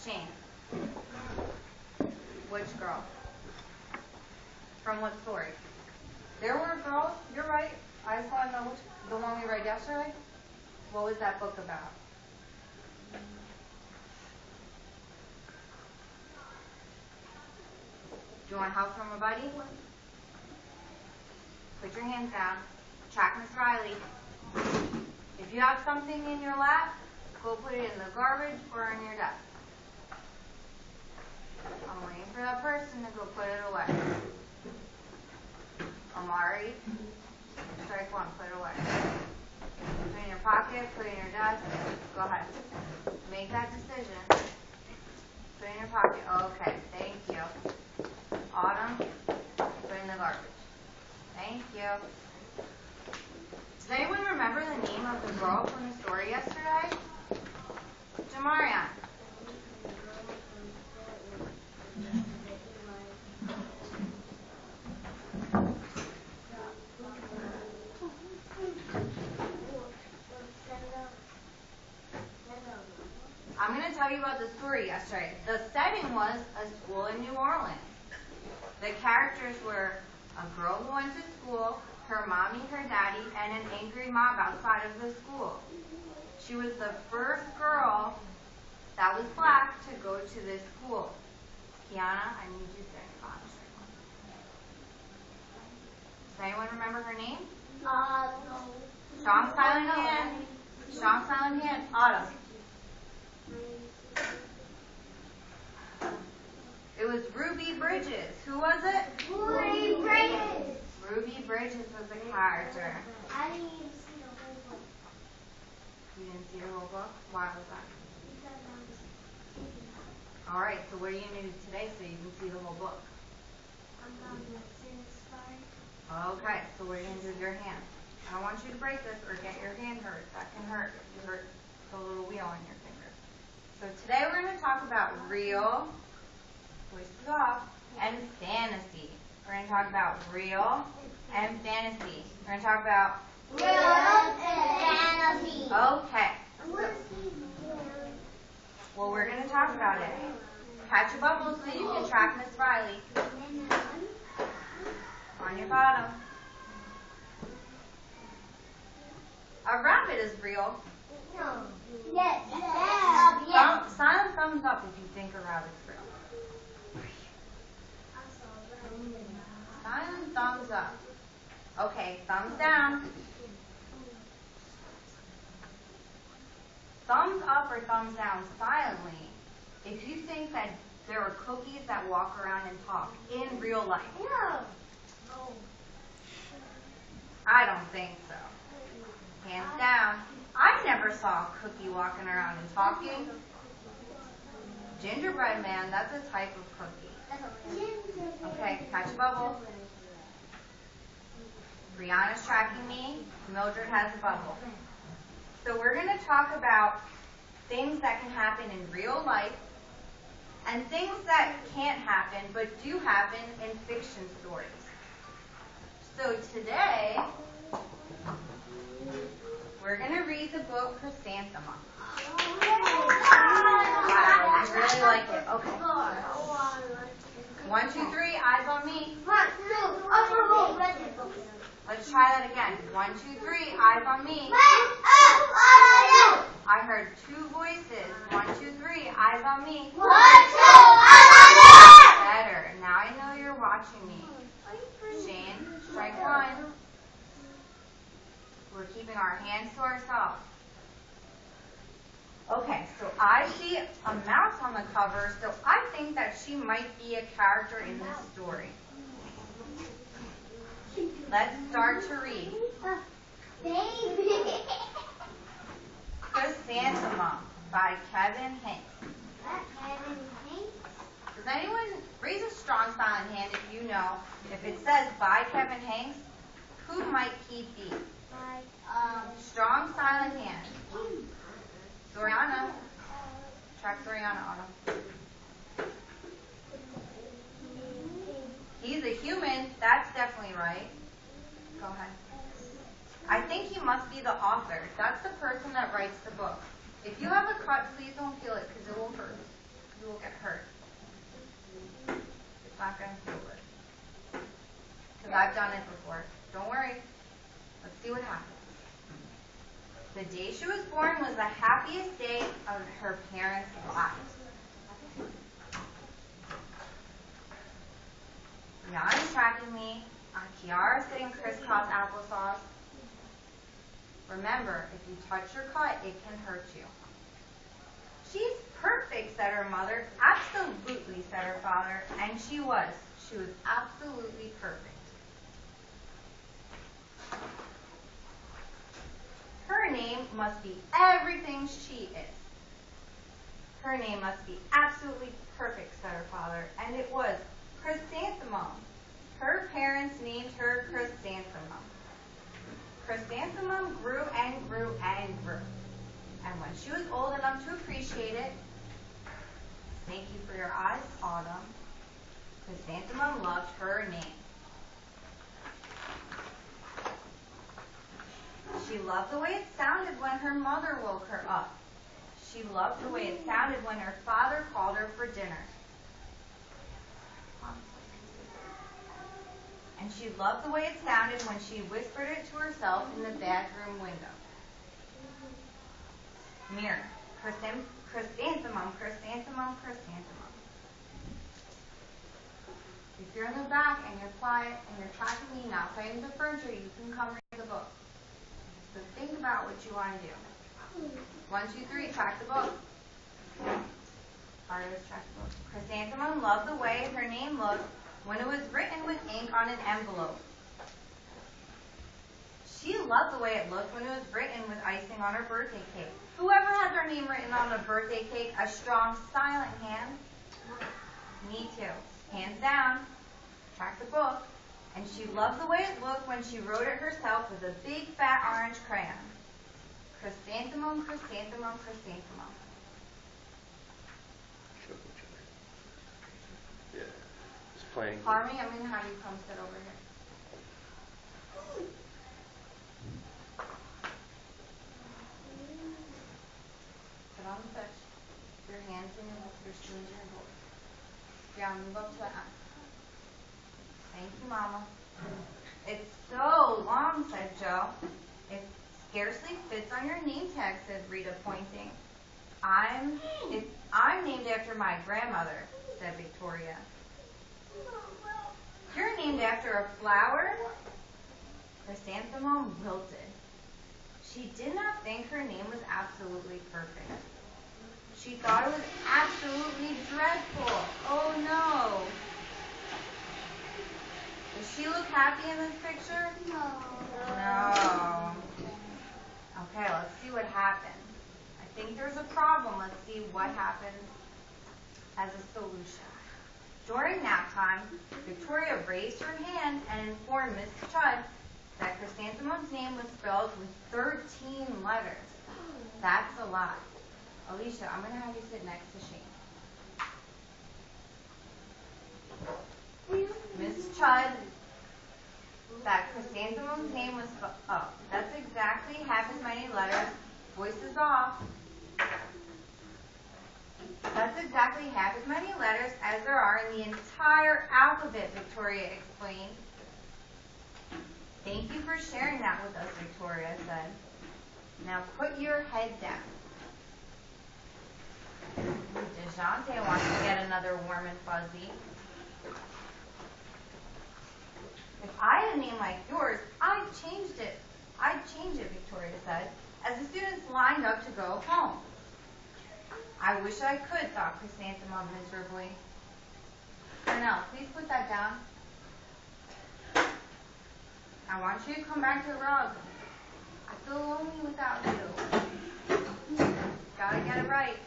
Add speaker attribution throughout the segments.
Speaker 1: Shane. Which girl? From what story? There were girls, you're right. I saw the one we read yesterday. What was that book about? Do you want help from a buddy? Put your hands down. Track Miss Reilly. If you have something in your lap, go put it in the garbage or in your desk. I'm waiting for that person to go put it away. Amari, strike one, put it away. Put it in your pocket, put it in your desk. Go ahead. Make that decision. Put it in your pocket. Okay, thank you. Autumn, put it in the garbage. Thank you. Does anyone remember the name of the girl from the story yesterday? Jamarian. I'm going to tell you about the story yesterday. The setting was a school in New Orleans. The characters were a girl who went to school, her mommy, her daddy, and an angry mob outside of the school. She was the first girl that was black to go to this school. Kiana, I need you to say Autumn. Does anyone remember her name?
Speaker 2: No.
Speaker 1: Strong silent hand. Strong silent hand. Autumn. It was Ruby Bridges. Who was it?
Speaker 2: Ruby Bridges.
Speaker 1: Ruby Bridges was the character.
Speaker 2: I didn't even see the whole book.
Speaker 1: You didn't see the whole book? Why was that?
Speaker 2: Because I was busy.
Speaker 1: All right, so what are you going to do today so you can see the whole book?
Speaker 2: I'm going to sing this part.
Speaker 1: Okay, so what are you going to do with your hand? I don't want you to break this or get your hand hurt. That can hurt if you hurt the little wheel on your finger. So today we're going to talk about real, voices off, and fantasy. We're going to talk about real and fantasy. We're going to talk about
Speaker 2: Real and fantasy.
Speaker 1: okay. Well, we're going to talk about it. Catch a bubble so you can track Miss Reilly. On your bottom. A rabbit is real.
Speaker 2: No. Yes.
Speaker 1: Silent thumbs up if you think a rabbit's real. Silent thumbs up. Okay, thumbs down. Thumbs up or thumbs down silently if you think that there are cookies that walk around and talk in real life.
Speaker 2: No.
Speaker 1: I don't think so. Hands down. I never saw a cookie walking around and talking. Gingerbread man, that's a type of cookie. Okay, catch a bubble. Brianna's tracking me. Mildred has a bubble. So we're going to talk about things that can happen in real life and things that can't happen but do happen in fiction stories. So today, we're going to read the book Chrysanthemum. Wow, I really like it. Okay. 1, 2, 3, eyes on me. Let's try that again. 1, 2, 3, eyes on me. I heard 2 voices. 1, 2, 3, eyes on me. Better. Now I know you're watching me. Shane, strike 1. We're keeping our hands to ourselves. Okay, so I see a mouse on the cover, so I think that she might be a character in this story. Let's start to read. Chrysanthemum by Kevin Hanks. Does anyone raise a strong silent hand if you know if it says by Kevin Hanks, who might he be? Strong silent hand. Soriana. Track Soriana, Autumn. He's a human. That's definitely right. Go ahead. I think he must be the author. That's the person that writes the book. If you have a cut, please don't feel it because it will hurt. You will get hurt. It's not going to feel good. Because I've done it before. Don't worry. Let's see what happens. The day she was born was the happiest day of her parents' lives. Jan's tracking me. Kiara's getting crisscross applesauce. Remember, if you touch your cut, it can hurt you. She's perfect, said her mother. Absolutely, said her father. And she was. She was absolutely perfect. Her name must be everything she is. Her name must be absolutely perfect, said her father. And it was Chrysanthemum. Her parents named her Chrysanthemum. Chrysanthemum grew and grew and grew. And when she was old enough to appreciate it, thank you for your eyes, Autumn, Chrysanthemum loved her name. She loved the way it sounded when her mother woke her up. She loved the way it sounded when her father called her for dinner. And she loved the way it sounded when she whispered it to herself in the bathroom window. Mirror. Chrysanthemum, chrysanthemum, chrysanthemum. If you're in the back and you're quiet and you're tracking me, not playing with the furniture, you can come read the book. So think about what you want to do. 1, 2, 3, track the book. All right, let's track the book. Chrysanthemum loved the way her name looked when it was written with ink on an envelope. She loved the way it looked when it was written with icing on her birthday cake. Whoever had their name written on a birthday cake, a strong, silent hand? Me too. Hands down. Track the book. And she loved the way it looked when she wrote it herself with a big, fat orange crayon. Chrysanthemum, chrysanthemum, chrysanthemum.
Speaker 3: Yeah, it's playing.
Speaker 1: Harmony, I'm going to have you come sit over here. Sit on the bench. Your hands in your spoons in your bowl. Yeah, move up to the end. Thank you, Mama. It's so long, said Joe. It scarcely fits on your name tag, said Rita, pointing. I'm named after my grandmother, said Victoria. You're named after a flower? Chrysanthemum wilted. She did not think her name was absolutely perfect. She thought it was absolutely dreadful. Oh no. Does she look happy in this picture?
Speaker 2: No.
Speaker 1: No. Okay, let's see what happens. I think there's a problem. Let's see what happens as a solution. During nap time, Victoria raised her hand and informed Miss Chudd that Chrysanthemum's name was spelled with 13 letters. That's a lot. Alicia, I'm going to have you sit next to Shane. Miss Chudd, that Chrysanthemum's name was spelled. Oh, that's exactly half as many letters. Voices off. That's exactly half as many letters as there are in the entire alphabet, Victoria explained. Thank you for sharing that with us, Victoria said. Now put your head down. DeJounte wants to get another warm and fuzzy. If I had a name like yours, I'd change it, Victoria said, as the students lined up to go home. I wish I could, thought Chrysanthemum miserably. Cornell, please put that down. I want you to come back to the rug. I feel lonely without you. Gotta get it right.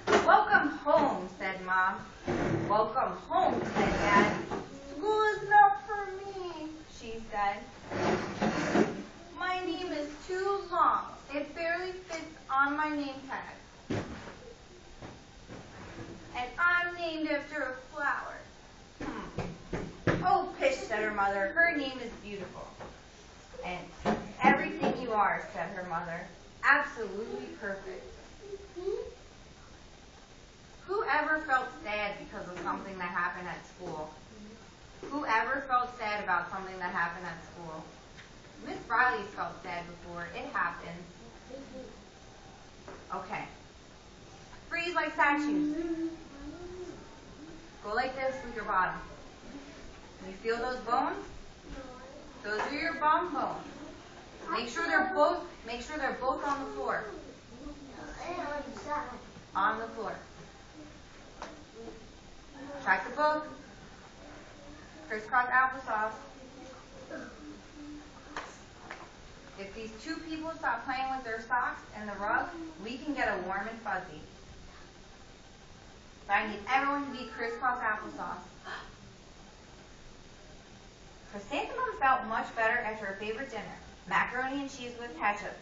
Speaker 1: Welcome home, said Mom. Welcome home, said Dad. School is not for me, she said. My name is too long. It barely fits on my name tag. And I'm named after a flower. Oh, pish, said her mother. Her name is beautiful. And everything you are, said her mother. Absolutely perfect. Who ever felt sad because of something that happened at school? Who ever felt sad about something that happened at school? Miss Reilly's felt sad before. It happens. Okay. Freeze like statues. Go like this with your bottom. You feel those bones? Those are your bum bones. Make sure they're both on the floor. On the floor. Track the book. Crisscross applesauce. If these two people stop playing with their socks and the rug, we can get a warm and fuzzy. But I need everyone to be crisscross applesauce. Chrysanthemum felt much better after her favorite dinner, macaroni and cheese with ketchup,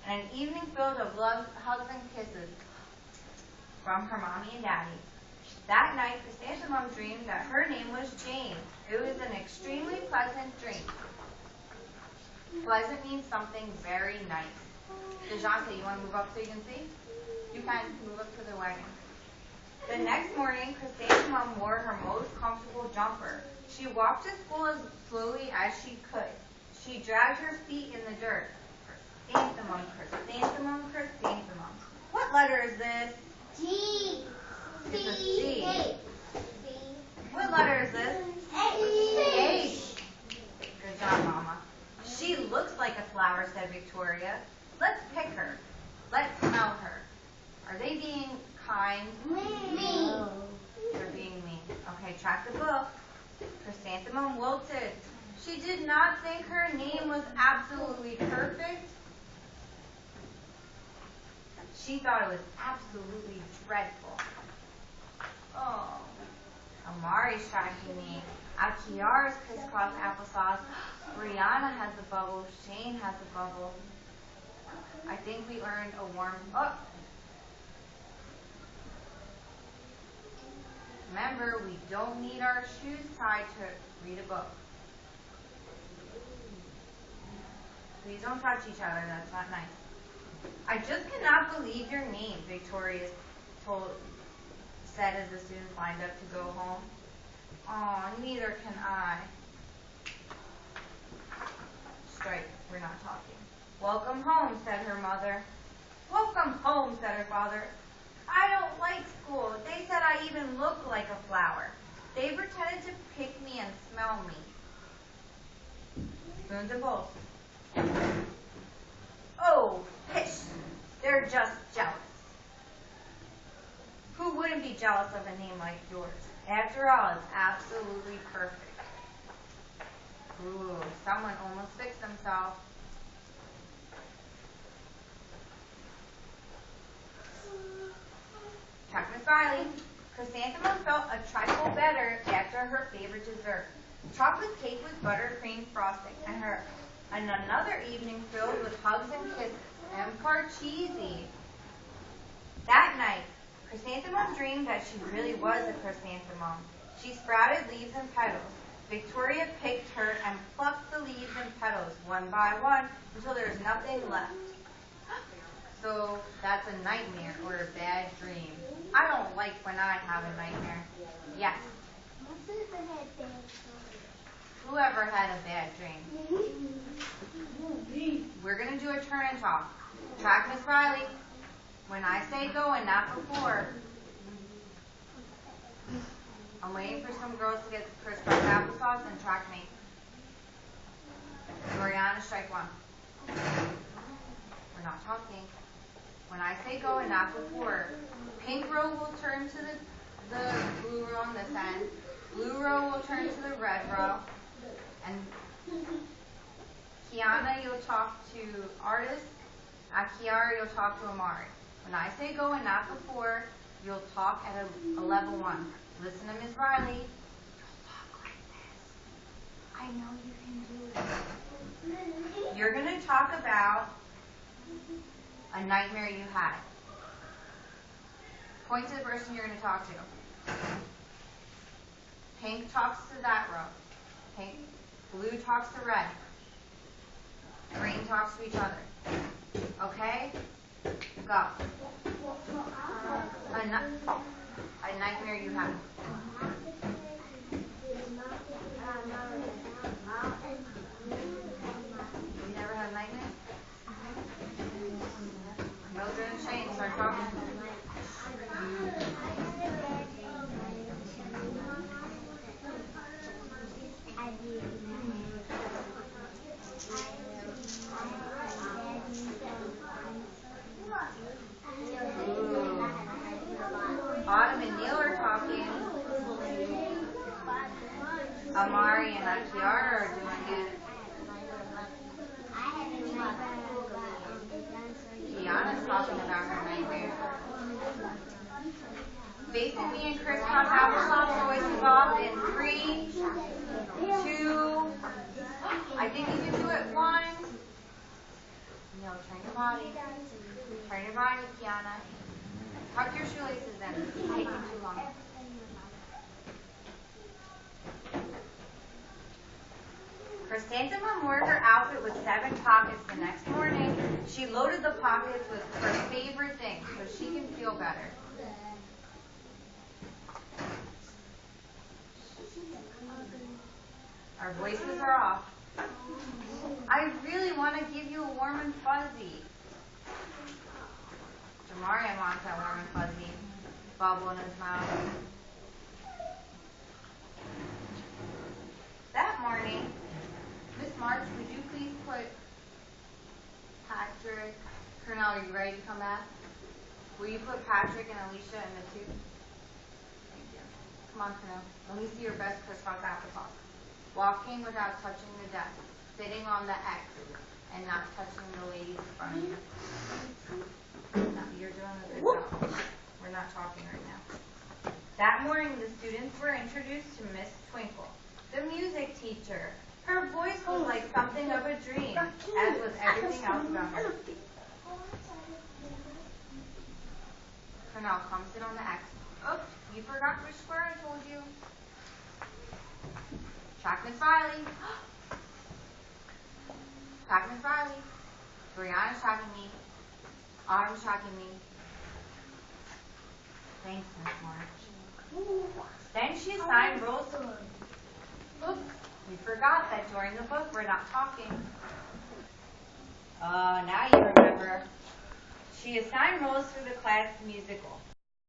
Speaker 1: and an evening filled of love, hugs, and kisses from her mommy and daddy. That night, Chrysanthemum dreamed that her name was Jane. It was an extremely pleasant dream. Pleasant means something very nice. DeJounte, you want to move up so you can see? You can move up to the wagon. The next morning, Chrysanthemum wore her most comfortable jumper. She walked to school as slowly as she could. She dragged her feet in the dirt. Chrysanthemum, chrysanthemum, chrysanthemum. What letter is this?
Speaker 2: G.
Speaker 1: It's a C. What letter is this?
Speaker 2: H.
Speaker 1: H. Good job, Mama. She looks like a flower, said Victoria. Let's pick her. Let's smell her. Are they being kind?
Speaker 2: Me.
Speaker 1: They're being mean. Okay, track the book. Chrysanthemum wilted. She did not think her name was absolutely perfect. She thought it was absolutely dreadful. Oh, Amari's tracking me. Akiara's crisscross applesauce. Brianna has a bubble. Shane has a bubble. I think we earned a warm up. Remember, we don't need our shoes tied to read a book. Please don't touch each other. That's not nice. I just cannot believe your name, Victoria said as the students lined up to go home. Aw, neither can I. Strike, we're not talking. Welcome home, said her mother. Welcome home, said her father. I don't like school. They said I even look like a flower. They pretended to pick me and smell me. Spoons and bowls. Oh, pish. They're just jealous. Who wouldn't be jealous of a name like yours? After all, it's absolutely perfect. Ooh, someone almost fixed themselves. Check Miss Reilly. Chrysanthemum felt a trifle better after her favorite dessert. Chocolate cake with buttercream frosting, and another evening filled with hugs and kisses, and parcheesi. That night, Chrysanthemum dreamed that she really was a chrysanthemum. She sprouted leaves and petals. Victoria picked her and plucked the leaves and petals one by one until there was nothing left. So that's a nightmare or a bad dream. I don't like when I have a nightmare. Yes. Whoever had a bad dream. We're going to do a turn and talk. Track Miss Reilly. When I say go and not before. I'm waiting for some girls to get the crisscross applesauce and track me. Mariana, strike one. We're not talking. When I say go and not before, pink row will turn to the blue row on this end. Blue row will turn to the red row. And Kiana, you'll talk to Artist. Akiara, you'll talk to Amari. When I say go and not before, you'll talk at a level 1. Listen to Ms. Reilly. You'll talk like this. I know you can do it. You're going to talk about a nightmare you had. Point to the person you're going to talk to. Pink talks to that row. Pink. Blue talks to red. Green talks to each other. Okay? Go. A nightmare you have. You never had a nightmare? Mildred and Shane, start talking. Autumn and Neil are talking. Amari and Akiara are doing it. Kiana's talking about her nightmare. Basic, me and Chris count applesauce voices off in 3, 2, I think you can do it 1. No, turn your body. Turn your body, Kiana. Tuck your shoelaces in. It's taking too long. Chrysanthemum wore her outfit with 7 pockets the next morning. She loaded the pockets with her favorite things so she can feel better. Our voices are off. I really want to give you a warm and fuzzy. Jamarian wants that warm and fuzzy bubble in his mouth. That morning, Miss March, would you please put Patrick, Colonel, are you ready to come back? Will you put Patrick and Alicia in the 2? Thank you. Come on, Colonel. Let me see your best crisscross applesauce. Walking without touching the desk. Sitting on the X and not touching the ladies in front of you. No, you're doing a good job. We're not talking right now. That morning, the students were introduced to Miss Twinkle, the music teacher. Her voice was like something of a dream, as was everything else about her. Colonel, come sit on the X. Oops, you forgot which square I told you. Track Miss Reilly. Track Miss Reilly. Brianna's tracking me. Autumn's tracking me. Thanks, Miss March. Then she assigned roles to learn. Oops, we forgot that during the book we're not talking. Now you remember. She assigned roles for the class musical.